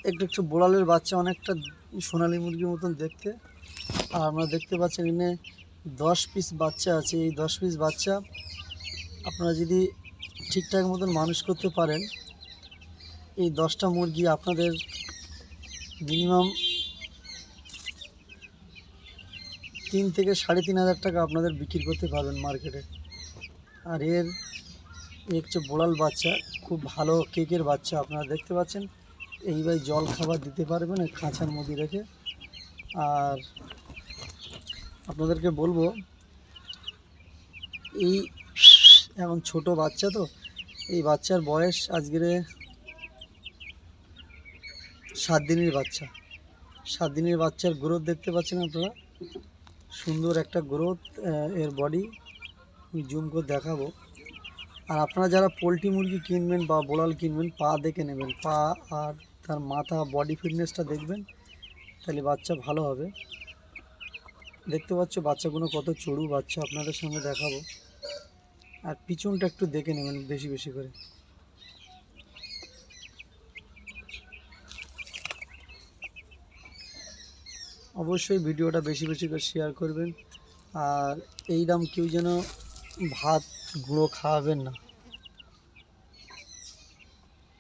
একটু একটু বোড়ালের বাচ্চা, অনেকটা সোনালী মুরগির মতন দেখতে। আর আপনারা দেখতে পাচ্ছেন এখানে 10 পিস বাচ্চা আছে। এই 10 পিস বাচ্চা আপনারা যদি ঠিকঠাক মতন মানুষ করতে পারেন, এই 10টা মুরগি আপনাদের মিনিমাম 3 থেকে 3,500 টাকা আপনাদের বিক্রি করতে পারবেন মার্কেটে। আর এর হচ্ছে বোড়াল বাচ্চা, খুব ভালো কেকের বাচ্চা। আপনারা দেখতে পাচ্ছেন এইভাবে জল খাবার দিতে পারবেন খাঁচার মধ্যে রেখে। আর আপনাদেরকে বলবো, এই এখন ছোট বাচ্চা তো, এই বাচ্চার বয়স আজকের 7 দিনের বাচ্চা। 7 দিনের বাচ্চার গ্রোথ দেখতে পাচ্ছেন আপনারা, সুন্দর একটা গ্রোথ। এর বডি আমি জুম করে দেখাবো। আর আপনারা যারা পোলট্রি মুরগি কিনবেন বা বোড়াল কিনবেন, পা দেখে নেবেন, পা আর তার মাথা বডি ফিটনেসটা দেখবেন, তাহলে বাচ্চা ভালো হবে। দেখতে পাচ্ছ বাচ্চাগুলো কত চড়ু বাচ্চা, আপনাদের সঙ্গে দেখাবো। আর পিছনটা একটু দেখে নেবেন বেশি বেশি করে। অবশ্যই ভিডিওটা বেশি বেশি করে শেয়ার করবেন। আর এই দাম কেউ যেন ভাত গুঁড়ো খাওয়াবেন না।